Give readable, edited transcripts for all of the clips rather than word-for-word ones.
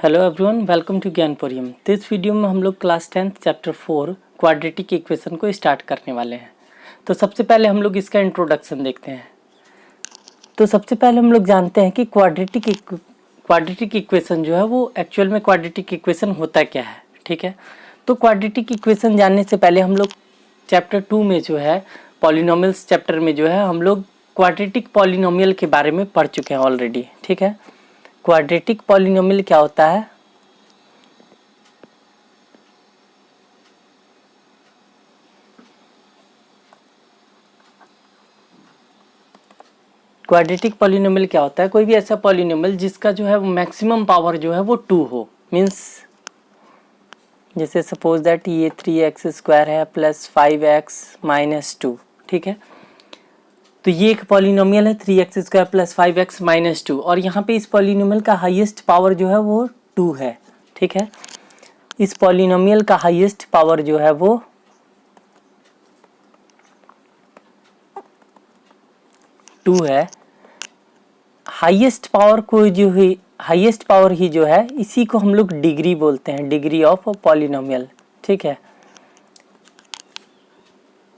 Hello everyone, welcome to Gyanpuriyam. तो इस video में हम लोग क्लास 10 चैप्टर 4 क्वाड्रेटिक इक्वेशन को स्टार्ट करने वाले हैं। तो सबसे पहले हम लोग इसका इंट्रोडक्शन देखते हैं। तो सबसे पहले हम लोग जानते हैं कि क्वाड्रेटिक इक्वेशन जो है वो एक्चुअल में क्वाड्रेटिक इक्वेशन होता क्या है। ठीक है, तो क्वाड्रेटिक इक्वेशन जानने से पहले हम लोग चैप्टर 2 में जो है पॉलिनोमियल्स चैप्टर में जो है हम लोग क्वाड्रेटिक पॉलिनोमियल के बारे में पढ़ चुके हैं ऑलरेडी। ठीक है, क्वाड्रेटिक पॉलिनोमियल क्या होता है? क्वाड्रेटिक पॉलिनोमियल क्या होता है? कोई भी ऐसा पॉलिनोमियल जिसका जो है वो मैक्सिमम पावर जो है वो 2 हो। मीन्स जैसे सपोज दैट ये 3x² है प्लस 5x माइनस 2। ठीक है, तो ये एक पॉलिनोमियल है 3x² प्लस 5x माइनस 2 और यहाँ पे इस पॉलिनोमियल का हाईएस्ट पावर जो है वो 2 है। ठीक है, इस पॉलिनोमियल का हाईएस्ट पावर जो है वो 2 है। हाईएस्ट पावर को जो है हाईएस्ट पावर ही जो है इसी को हम लोग डिग्री बोलते हैं, डिग्री ऑफ पॉलिनोमियल। ठीक है,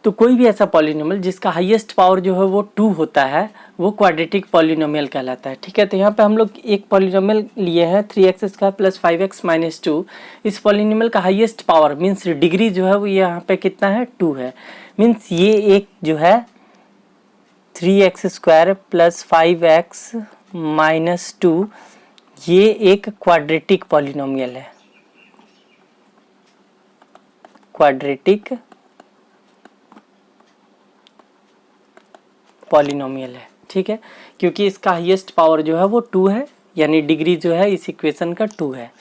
तो कोई भी ऐसा पॉलिनोमियल जिसका हाईएस्ट पावर जो है वो 2 होता है वो क्वाड्रेटिक पॉलिनोमियल कहलाता है। ठीक है, तो यहाँ पे हम लोग एक पॉलिनोमियल लिए हैं 3x² प्लस 5x माइनस 2। इस पॉलिनोमियल का हाईएस्ट पावर मीन्स डिग्री जो है वो यहाँ पे कितना है? 2 है। मीन्स ये एक जो है 3x² प्लस 5x माइनस 2 ये एक क्वाड्रेटिक पॉलिनोमियल है, क्वाड्रेटिक पॉलिनोमियल है। ठीक है, क्योंकि इसका हाईएस्ट पावर जो है वो 2 है, यानी डिग्री जो है इस इक्वेशन का 2 है।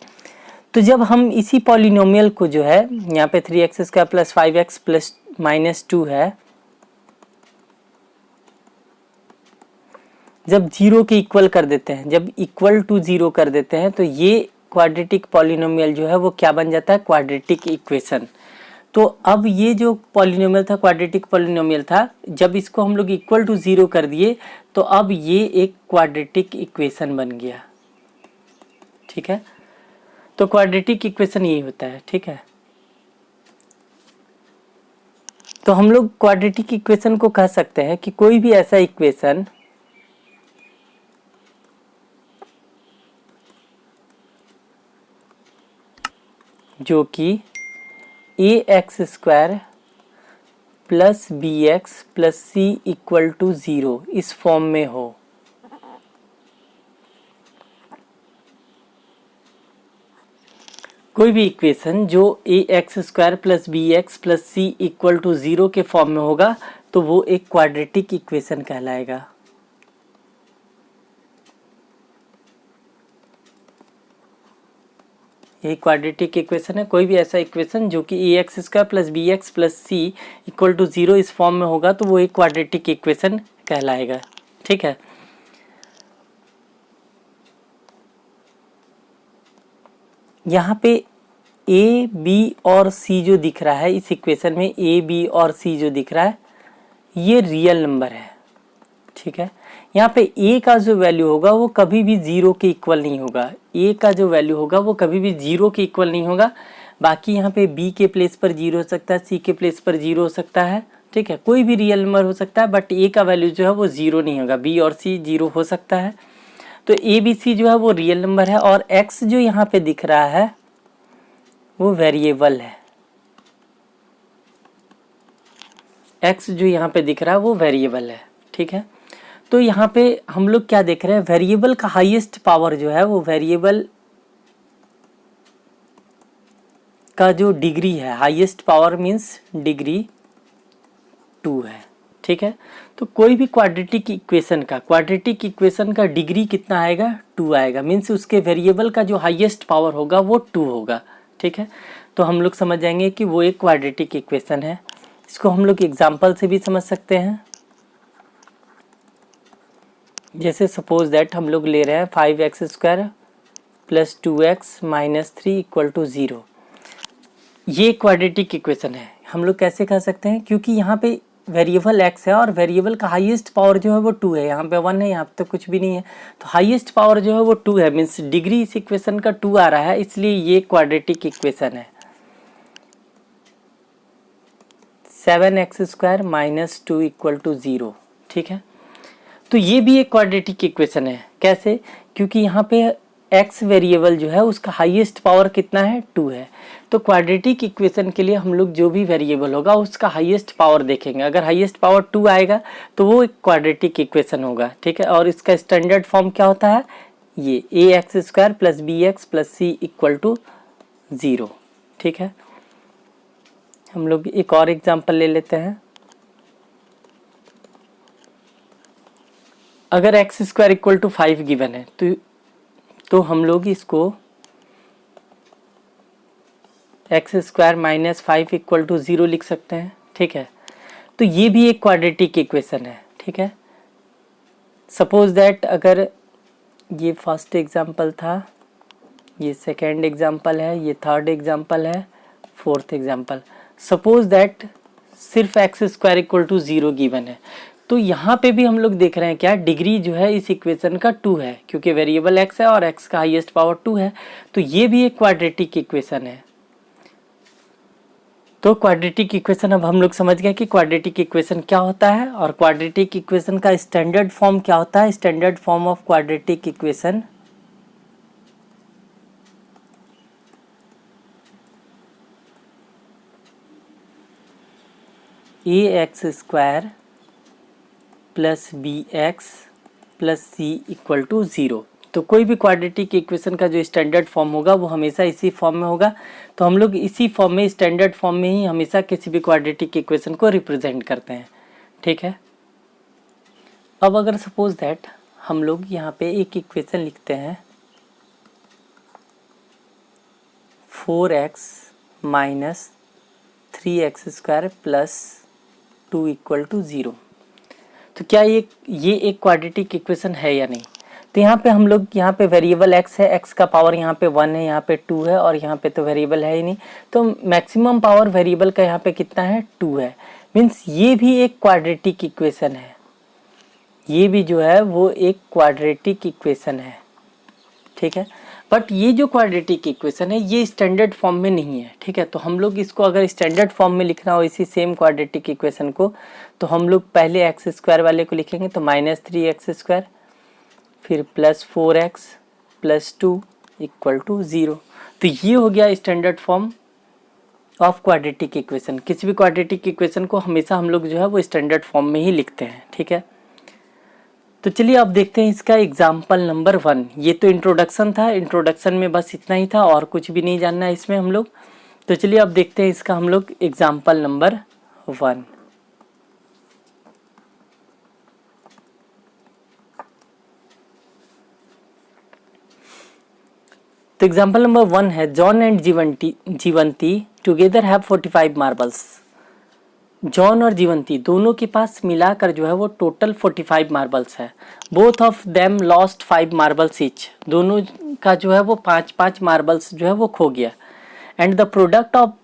तो जब हम इसी पॉलिनोमियल को जो है यहाँ पे 3x² plus 5x plus minus 2 है, जब 0 के इक्वल कर देते हैं, जब इक्वल टू 0 कर देते हैं तो ये क्वाड्रेटिक पॉलिनोमियल जो है वो क्या बन जाता है? Quadratic equation. तो अब ये जो पॉलिनोमियल था क्वाड्रेटिक पॉलिनोमियल था, जब इसको हम लोग इक्वल टू 0 कर दिए तो अब ये एक क्वाड्रेटिक इक्वेशन बन गया। ठीक है, तो क्वाड्रेटिक इक्वेशन यही होता है। ठीक है, तो हम लोग क्वाड्रेटिक इक्वेशन को कह सकते हैं कि कोई भी ऐसा इक्वेशन जो कि ax² plus bx plus c equal to 0 इस फॉर्म में हो। कोई भी इक्वेशन जो ax² plus bx plus c equal to 0 के फॉर्म में होगा तो वो एक क्वाड्रेटिक इक्वेशन कहलाएगा। ये क्वाड्रेटिक इक्वेशन है। कोई भी ऐसा इक्वेशन जो कि ax² plus bx plus c equal to 0 इस फॉर्म में होगा तो वो एक क्वाड्रेटिक इक्वेशन कहलाएगा। ठीक है, यहाँ पे a, b और c जो दिख रहा है इस इक्वेशन में, a, b और c जो दिख रहा है ये रियल नंबर है। ठीक है, यहाँ पे a का जो वैल्यू होगा वो कभी भी 0 के इक्वल नहीं होगा। a का जो वैल्यू होगा वो कभी भी 0 के इक्वल नहीं होगा। बाकी यहाँ पे b के प्लेस पर 0 हो सकता है, c के प्लेस पर 0 हो सकता है। ठीक है, कोई भी रियल नंबर हो सकता है, बट a का वैल्यू जो है वो 0 नहीं होगा। b और c 0 हो सकता है। तो a, b, c जो है वो रियल नंबर है और x जो यहाँ पे दिख रहा है वो वेरिएबल है। x जो यहाँ पे दिख रहा है वो वेरिएबल है। ठीक है, तो यहाँ पे हम लोग क्या देख रहे हैं? वेरिएबल का हाईएस्ट पावर जो है वो वेरिएबल का जो डिग्री है, हाईएस्ट पावर मीन्स डिग्री 2 है। ठीक है, तो कोई भी क्वाड्रेटिक इक्वेशन का डिग्री कितना आएगा? 2 आएगा। मीन्स उसके वेरिएबल का जो हाईएस्ट पावर होगा वो 2 होगा। ठीक है, तो हम लोग समझ जाएंगे कि वो एक क्वाड्रेटिक इक्वेशन है। इसको हम लोग एग्जाम्पल से भी समझ सकते हैं। जैसे सपोज दैट हम लोग ले रहे हैं 5x² plus 2x minus 3 equal to 0। ये क्वाड्रेटिक इक्वेशन है। हम लोग कैसे कह सकते हैं? क्योंकि यहाँ पे वेरिएबल x है और वेरिएबल का हाईएस्ट पावर जो है वो 2 है, यहाँ पे 1 है, यहाँ पे तो कुछ भी नहीं है, तो हाईएस्ट पावर जो है वो 2 है, मीन्स डिग्री इस इक्वेशन का 2 आ रहा है, इसलिए ये क्वाड्रेटिक इक्वेशन है। 7x² माइनस 2 इक्वल टू 0, ठीक है। तो ये भी एक क्वाड्रेटिक इक्वेशन है। कैसे? क्योंकि यहाँ पे x वेरिएबल जो है उसका हाईएस्ट पावर कितना है? 2 है। तो क्वाड्रेटिक इक्वेशन के लिए हम लोग जो भी वेरिएबल होगा उसका हाईएस्ट पावर देखेंगे, अगर हाईएस्ट पावर 2 आएगा तो वो एक क्वाड्रेटिक इक्वेशन होगा, ठीक है। और इसका स्टैंडर्ड फॉर्म क्या होता है? ये ax² plus bx plus c equal to 0, ठीक है। हम लोग एक और एग्जाम्पल ले लेते हैं। अगर x² इक्वल टू 5 गिवन है तो हम लोग इसको x² माइनस 5 इक्वल टू 0 लिख सकते हैं, ठीक है। तो ये भी एक क्वाड्रेटिक इक्वेशन है, ठीक है। सपोज दैट अगर ये फर्स्ट एग्जाम्पल था, ये सेकेंड एग्जाम्पल है, ये थर्ड एग्जाम्पल है, फोर्थ एग्जाम्पल। सपोज दैट सिर्फ x² इक्वल टू 0 गिवन है, तो यहाँ पे भी हम लोग देख रहे हैं क्या, डिग्री जो है इस इक्वेशन का 2 है, क्योंकि वेरिएबल x है और x का हाईएस्ट पावर 2 है, तो ये भी एक क्वाड्रेटिक इक्वेशन है। तो क्वाड्रेटिक इक्वेशन अब हम लोग समझ गए कि क्वाड्रेटिक इक्वेशन क्या होता है और क्वाड्रेटिक इक्वेशन का स्टैंडर्ड फॉर्म क्या होता है। Standard form of quadratic equation ax² plus bx plus c equal to 0। तो कोई भी क्वाड्रेटिक इक्वेशन का जो स्टैंडर्ड फॉर्म होगा वो हमेशा इसी फॉर्म में होगा। तो हम लोग इसी फॉर्म में, स्टैंडर्ड फॉर्म में ही हमेशा किसी भी क्वाड्रेटिक इक्वेशन को रिप्रेजेंट करते हैं, ठीक है। अब अगर सपोज दैट हम लोग यहाँ पे एक इक्वेशन लिखते हैं 4x minus 3x² plus 2 equal to 0, तो क्या ये एक क्वाड्रेटिक इक्वेशन है या नहीं? तो यहाँ पे हम लोग, यहाँ पे वेरिएबल x है, x का पावर यहाँ पे 1 है, यहाँ पे 2 है और यहाँ पे तो वेरिएबल है ही नहीं, तो मैक्सिमम पावर वेरिएबल का यहाँ पे कितना है? 2 है। मीन्स ये भी एक क्वाड्रेटिक इक्वेशन है, ये भी जो है वो एक क्वाड्रेटिक इक्वेशन है, ठीक है। बट ये जो क्वाड्रेटिक इक्वेशन है ये स्टैंडर्ड फॉर्म में नहीं है, ठीक है। तो हम लोग इसको अगर स्टैंडर्ड फॉर्म में लिखना हो इसी सेम क्वाड्रेटिक इक्वेशन को, तो हम लोग पहले x² वाले को लिखेंगे, तो माइनस 3x², फिर plus 4x plus 2 equal to 0। तो ये हो गया standard form of quadratic equation. किसी भी क्वाड्रेटिक इक्वेशन को हमेशा हम लोग जो है वो स्टैंडर्ड फॉर्म में ही लिखते हैं, ठीक है। तो चलिए अब देखते हैं इसका एग्जाम्पल नंबर 1। ये तो इंट्रोडक्शन था, इंट्रोडक्शन में बस इतना ही था और कुछ भी नहीं जानना है इसमें हम लोग। तो चलिए अब देखते हैं इसका हम लोग एग्जाम्पल नंबर 1। तो एग्जाम्पल नंबर 1 है, John and Jeevanti together have 45 marbles. John और जीवंती दोनों के पास मिलाकर जो है वो टोटल 45 मार्बल्स है। Both of them lost 5 marbles each, दोनों का जो है वो 5-5 मार्बल्स जो है वो खो गया। And the product of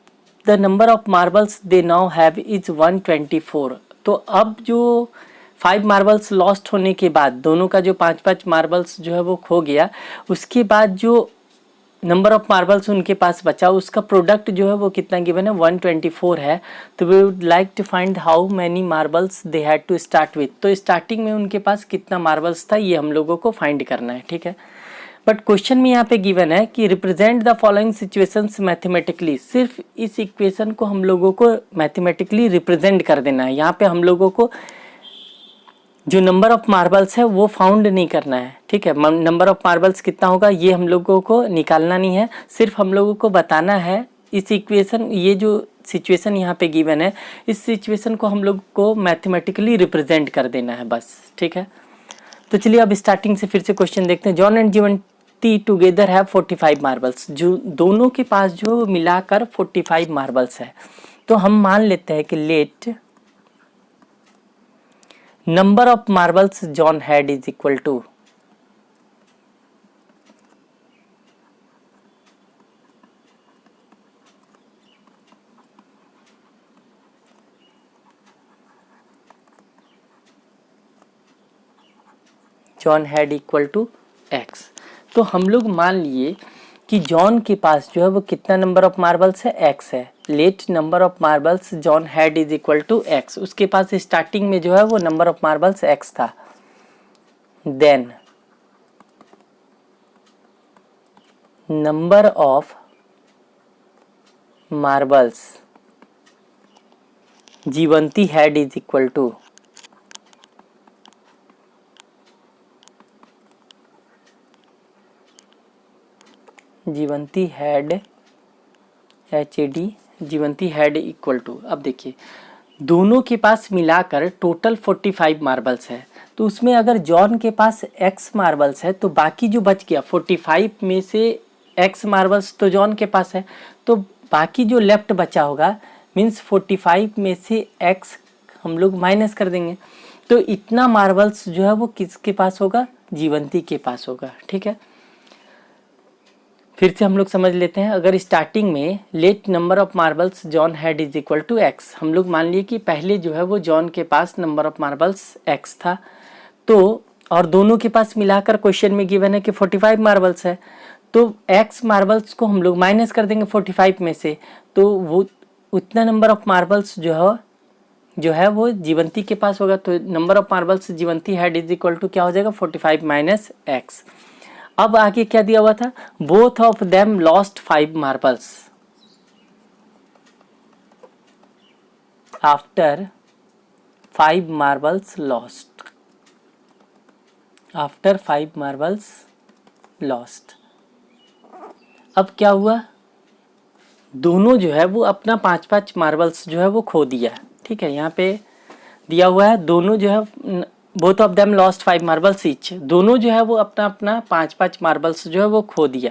the number of marbles they now have is 124। तो अब जो 5 मार्बल्स लॉस्ट होने के बाद, दोनों का जो 5-5 मार्बल्स जो है वो खो गया, उसके बाद जो नंबर ऑफ मार्बल्स उनके पास बचा उसका प्रोडक्ट जो है वो कितना गिवन है? 124 है। तो we would like to find how many marbles they had to start with. तो स्टार्टिंग में उनके पास कितना मार्बल्स था ये हम लोगों को फाइंड करना है, ठीक है। बट क्वेश्चन में यहाँ पे गिवन है कि represent the following situations mathematically. सिर्फ इस इक्वेशन को हम लोगों को मैथमेटिकली रिप्रेजेंट कर देना है। यहाँ पे हम लोगों को जो नंबर ऑफ मार्बल्स है वो फाउंड नहीं करना है, ठीक है। नंबर ऑफ मार्बल्स कितना होगा ये हम लोगों को निकालना नहीं है, सिर्फ हम लोगों को बताना है इस इक्वेशन, ये जो सिचुएशन यहाँ पे गिवन है इस सिचुएशन को हम लोग को मैथमेटिकली रिप्रेजेंट कर देना है बस, ठीक है। तो चलिए अब स्टार्टिंग से फिर से क्वेश्चन देखते हैं। John and Jeevanti together have 45 marbles. जो दोनों के पास जो मिलाकर 45 मार्बल्स है, तो हम मान लेते हैं कि let number of marbles John had is equal to John had equal to x. तो हम लोग मान लिए कि जॉन के पास जो है वो कितना नंबर ऑफ मार्बल्स है, एक्स है। Let number of marbles John had is equal to x. उसके पास स्टार्टिंग में जो है वो नंबर ऑफ मार्बल्स एक्स था। Then number of marbles Jeevanti had is equal to Jeevanti had HAD Jeevanti had equal to. अब देखिए दोनों के पास मिलाकर टोटल 45 मार्बल्स है। तो उसमें अगर जॉन के पास x मार्बल्स है तो बाकी जो बच गया 45 में से x मार्बल्स तो जॉन के पास है, तो बाकी जो लेफ्ट बचा होगा मीन्स 45 में से x हम लोग माइनस कर देंगे। तो इतना मार्बल्स जो है वो किसके पास होगा, जीवंती के पास होगा। ठीक है, फिर से हम लोग समझ लेते हैं। अगर स्टार्टिंग में let number of marbles John had is equal to x, हम लोग मान लिए कि पहले जो है वो जॉन के पास नंबर ऑफ मार्बल्स एक्स था, तो और दोनों के पास मिलाकर क्वेश्चन में गिवन है कि 45 मार्बल्स है, तो एक्स मार्बल्स को हम लोग माइनस कर देंगे 45 में से, तो वो उतना नंबर ऑफ मार्बल्स जो है वो जीवंती के पास होगा। तो number of marbles Jeevanti had is equal to क्या हो जाएगा, 45 माइनस एक्स। अब आगे क्या दिया हुआ था, both of them lost 5 marbles after 5 marbles lost, after 5 marbles lost. अब क्या हुआ, दोनों जो है वो अपना 5-5 मार्बल्स जो है वो खो दिया। ठीक है, यहाँ पे दिया हुआ है दोनों जो है both of them lost 5 marbles each, दोनों जो है वो अपना अपना 5-5 मार्बल्स जो है वो खो दिया।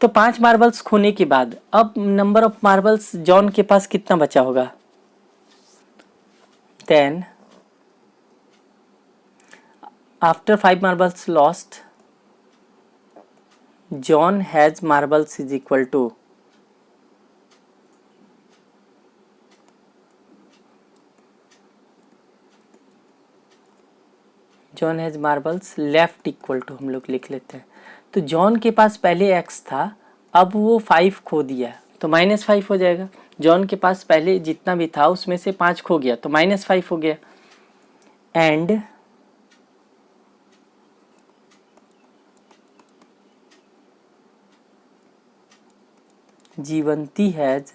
तो 5 मार्बल्स खोने के बाद अब नंबर ऑफ मार्बल्स जॉन के पास कितना बचा होगा, then after 5 marbles lost John has marbles is equal to John has marbles left equal to हम लोग लिख लेते हैं। तो जॉन के पास पहले x था, अब वो 5 खो दिया तो -5 हो जाएगा। जॉन के पास पहले जितना भी था उसमें से 5 खो गया तो -5 हो गया। And Jeevanti has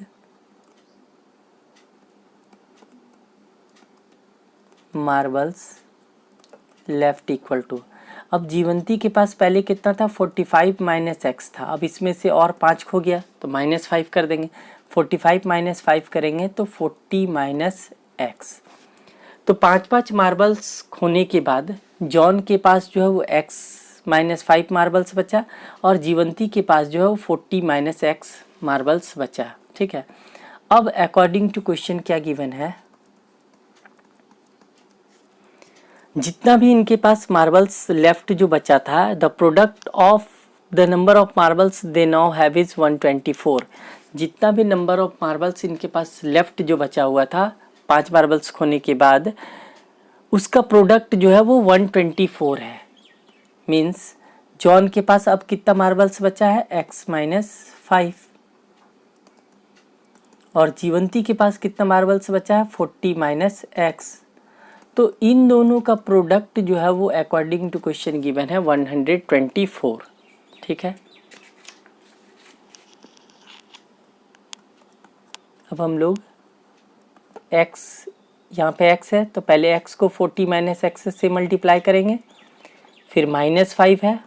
marbles left equal to. अब जीवंती के पास पहले कितना था, 45 माइनस एक्स था, अब इसमें से और 5 खो गया तो -5 कर देंगे। 45 माइनस 5 करेंगे तो 40 माइनस एक्स। तो 5-5 मार्बल्स खोने के बाद जॉन के पास जो है वो x माइनस 5 मार्बल्स बचा और जीवंती के पास जो है वो 40 माइनस एक्स मार्बल्स बचा। ठीक है, अब अकॉर्डिंग टू क्वेश्चन क्या गिवन है, जितना भी इनके पास मार्बल्स लेफ्ट जो बचा था, the product of the number of marbles they now have is 124। जितना भी नंबर ऑफ मार्बल्स इनके पास लेफ्ट जो बचा हुआ था 5 मार्बल्स खोने के बाद, उसका प्रोडक्ट जो है वो 124 है। मीन्स जॉन के पास अब कितना मार्बल्स बचा है, x माइनस 5, और जीवंती के पास कितना मार्बल्स बचा है, 40 माइनस एक्स। तो इन दोनों का प्रोडक्ट जो है वो अकॉर्डिंग टू क्वेश्चन गिवन है 124। ठीक है, अब हम लोग x, यहाँ पे x है तो पहले x को 40 माइनस एक्स से मल्टीप्लाई करेंगे, फिर -5 है,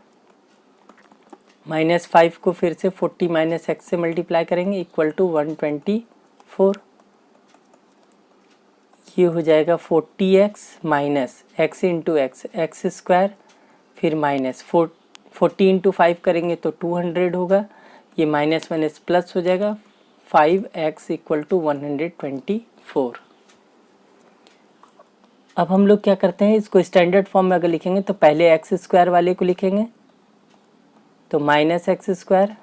-5 को फिर से 40 माइनस एक्स से मल्टीप्लाई करेंगे इक्वल टू 124। ये हो जाएगा 40x minus x into x, x square, फिर माइनस 40 इंटू 5 करेंगे तो 200 होगा, ये माइनस माइनस प्लस हो जाएगा, 5x इक्वल टू 124। अब हम लोग क्या करते हैं, इसको स्टैंडर्ड फॉर्म में अगर लिखेंगे तो पहले एक्स स्क्वायर वाले को लिखेंगे तो माइनस एक्स स्क्वायर,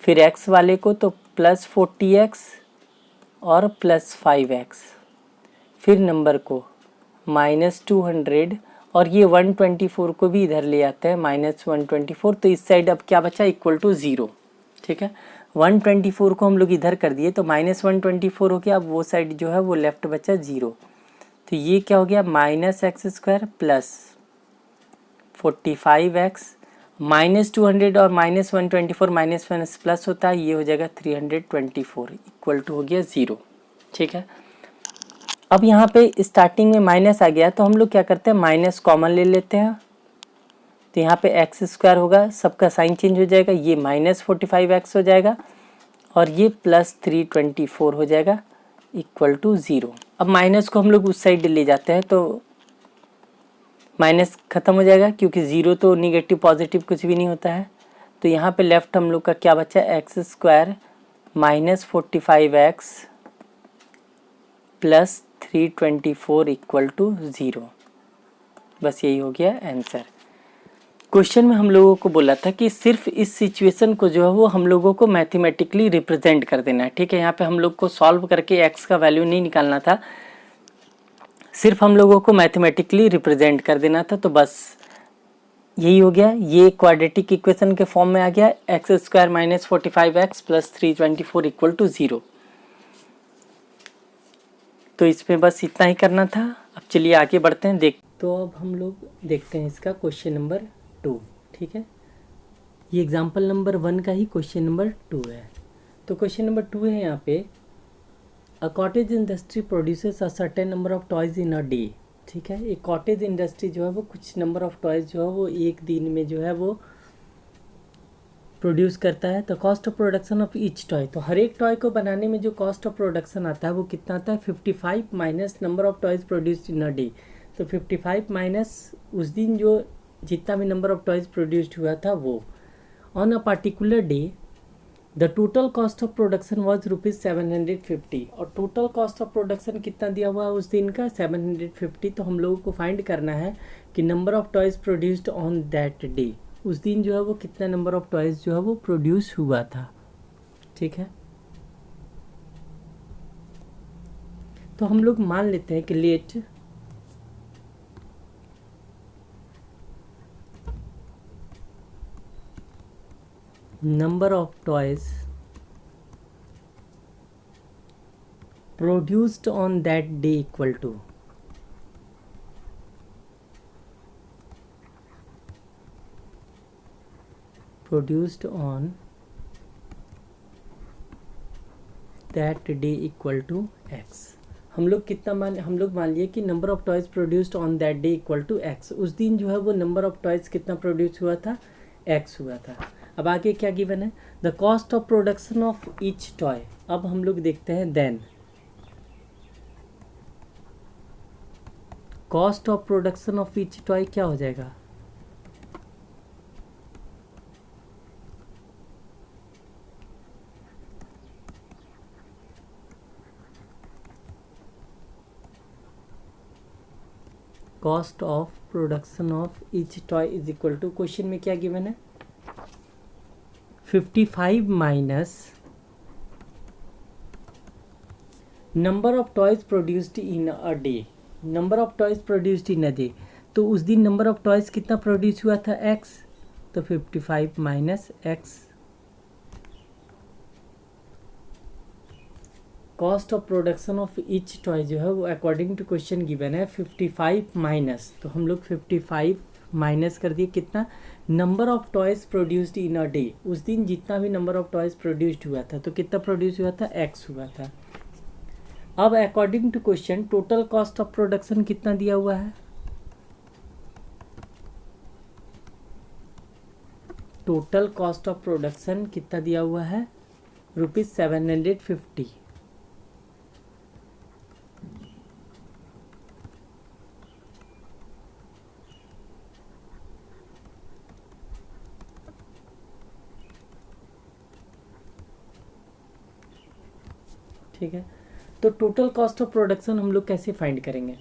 फिर x वाले को तो प्लस 40x और प्लस 5x, फिर नंबर को -200 और ये 124 को भी इधर ले आते हैं -124, तो इस साइड अब क्या बचा, इक्वल टू 0। ठीक है, 124 को हम लोग इधर कर दिए तो -124 हो गया। अब वो साइड जो है वो लेफ्ट बचा 0, तो ये क्या हो गया, -x² प्लस 45x -200 और -124 माइनस प्लस होता है, ये हो जाएगा 324 इक्वल टू हो गया 0। ठीक है, अब यहाँ पे स्टार्टिंग में माइनस आ गया तो हम लोग क्या करते हैं, माइनस कॉमन ले लेते हैं, तो यहाँ पे x² होगा, सबका साइन चेंज हो जाएगा, ये -45x हो जाएगा और ये +324 हो जाएगा इक्वल टू 0। अब माइनस को हम लोग उस साइड ले जाते हैं तो माइनस ख़त्म हो जाएगा, क्योंकि 0 तो निगेटिव पॉजिटिव कुछ भी नहीं होता है। तो यहाँ पे लेफ्ट हम लोग का क्या बचा, x² -45x plus 324 equal to 0। बस यही हो गया आंसर। क्वेश्चन में हम लोगों को बोला था कि सिर्फ इस सिचुएशन को जो है वो हम लोगों को मैथमेटिकली रिप्रेजेंट कर देना है। ठीक है, यहाँ पे हम लोग को सॉल्व करके x का वैल्यू नहीं निकालना था, सिर्फ हम लोगों को मैथमेटिकली रिप्रेजेंट कर देना था। तो बस यही हो गया, ये क्वाड्रेटिक इक्वेशन के फॉर्म में आ गया, x² -45x plus 324 equal to 0। तो इसमें बस इतना ही करना था। अब चलिए आगे बढ़ते हैं। तो अब हम लोग देखते हैं इसका क्वेश्चन नंबर 2। ठीक है, ये एग्जाम्पल नंबर 1 का ही क्वेश्चन नंबर 2 है। तो क्वेश्चन नंबर 2 है यहाँ पे, a cottage industry produces a certain number of toys in a day. ठीक है, एक कॉटेज इंडस्ट्री जो है वो कुछ नंबर ऑफ टॉयज जो है वो एक दिन में जो है वो प्रोड्यूस करता है। तो cost of production of each toy, तो हर एक टॉय को बनाने में जो कॉस्ट ऑफ प्रोडक्शन आता है वो कितना आता है, 55 minus number of toys produced in a day. तो 55 माइनस उस दिन जो जितना भी नंबर ऑफ टॉयज प्रोड्यूस्ड हुआ था वो। On a particular day the total cost of production was ₹750, और टोटल कॉस्ट ऑफ प्रोडक्शन कितना दिया हुआ है उस दिन का, 750। तो हम लोगों को फाइंड करना है कि number of toys produced on that day, उस दिन जो है वो कितना नंबर ऑफ टॉयज जो है वो प्रोड्यूस हुआ था। ठीक है, तो हम लोग मान लेते हैं कि let number of toys produced on that day equal to produced on that day equal to x। हम लोग मान लिए कि number of toys produced on that day equal to x। उस दिन जो है वो नंबर ऑफ टॉयज कितना प्रोड्यूस हुआ था, x हुआ था। अब आगे क्या गिवन है, the cost of production of each toy. अब हम लोग देखते हैं then cost of production of each toy क्या हो जाएगा, cost of production of each toy is equal to, question में क्या गिवन है, 55 minus number of toys produced in a day. Number of toys produced in a day, तो उस दिन number of toys कितना प्रोड्यूस हुआ था, x। तो 55 minus x। Cost of production of each toy जो है वो अकॉर्डिंग टू क्वेश्चन गिवन है 55 माइनस, तो हम लोग 55 माइनस कर दिए कितना, number of toys produced in a day. उस दिन जितना भी नंबर ऑफ टॉयज प्रोड्यूस्ड हुआ था तो कितना प्रोड्यूस हुआ था, x हुआ था। अब according to question total cost of production कितना दिया हुआ है, टोटल कॉस्ट ऑफ प्रोडक्शन कितना दिया हुआ है, ₹750। ठीक है, तो टोटल कॉस्ट ऑफ प्रोडक्शन हम लोग कैसे फाइंड करेंगे,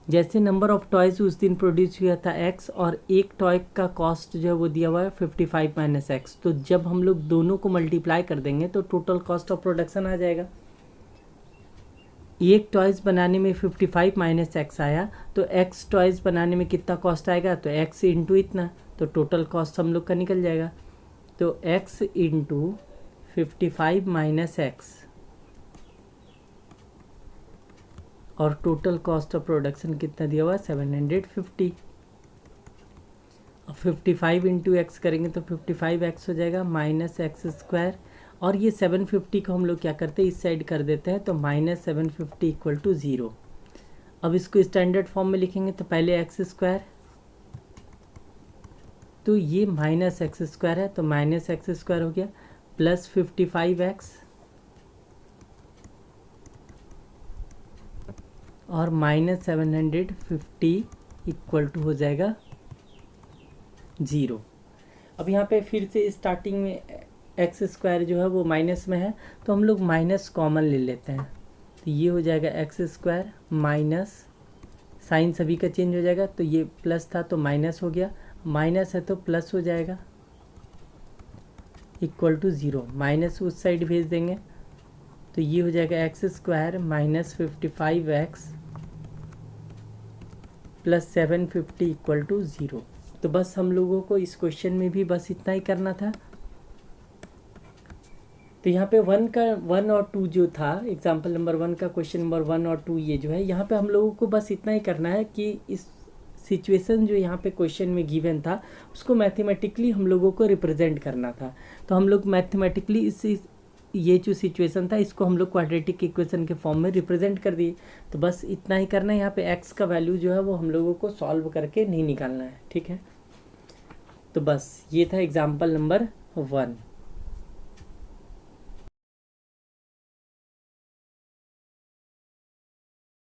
जैसे नंबर ऑफ टॉयज उस दिन प्रोड्यूस हुआ था x, और एक टॉय का कॉस्ट जो है वो दिया हुआ है 55 माइनस x। तो जब हम लोग दोनों को मल्टीप्लाई कर देंगे तो टोटल कॉस्ट ऑफ प्रोडक्शन आ जाएगा। एक टॉयज़ बनाने में 55 माइनस एक्स आया, तो एक्स टॉयज़ बनाने में कितना कॉस्ट आएगा, तो एक्स इंटू इतना, तो टोटल कॉस्ट हम लोग का निकल जाएगा। तो एक्स इंटू 55 माइनस एक्स और टोटल कॉस्ट ऑफ प्रोडक्शन कितना दिया हुआ है 750। अब 55 इंटू एक्स करेंगे तो 55 एक्स हो जाएगा माइनस एक्स स्क्वायर, और ये 750 को हम लोग क्या करते हैं इस साइड कर देते हैं, तो माइनस 750 इक्वल टू 0। अब इसको स्टैंडर्ड फॉर्म में लिखेंगे तो पहले एक्स स्क्वायर, तो ये माइनस एक्स स्क्वायर है तो माइनस एक्स स्क्वायर हो गया, प्लस 55 एक्स और माइनस 750 इक्वल टू हो जाएगा 0। अब यहाँ पे फिर से स्टार्टिंग में एक्स स्क्वायर जो है वो माइनस में है, तो हम लोग माइनस कॉमन ले लेते हैं, तो ये हो जाएगा एक्स स्क्वायर माइनस, साइन सभी का चेंज हो जाएगा, तो ये प्लस था तो माइनस हो गया, माइनस है तो प्लस हो जाएगा, इक्वल टू 0। माइनस उस साइड भेज देंगे तो ये हो जाएगा x square minus 55 x plus 750 equal to 0। तो बस हम लोगों को इस क्वेश्चन में भी बस इतना ही करना था। तो यहाँ पे 1 और 2 जो था, एग्जाम्पल नंबर 1 का क्वेश्चन नंबर 1 और 2 ये जो है, यहाँ पे हम लोगों को बस इतना ही करना है कि इस सिचुएशन जो यहाँ पे क्वेश्चन में गिवन था उसको मैथमेटिकली हम लोगों को रिप्रेजेंट करना था। तो हम लोग मैथमेटिकली इस ये जो सिचुएशन था इसको हम लोग क्वाड्रेटिक इक्वेशन के फॉर्म में रिप्रेजेंट कर दिए। तो बस इतना ही करना है, यहाँ पे एक्स का वैल्यू जो है वो हम लोगों को सॉल्व करके नहीं निकालना है, ठीक है। तो बस ये था एग्जाम्पल नंबर 1।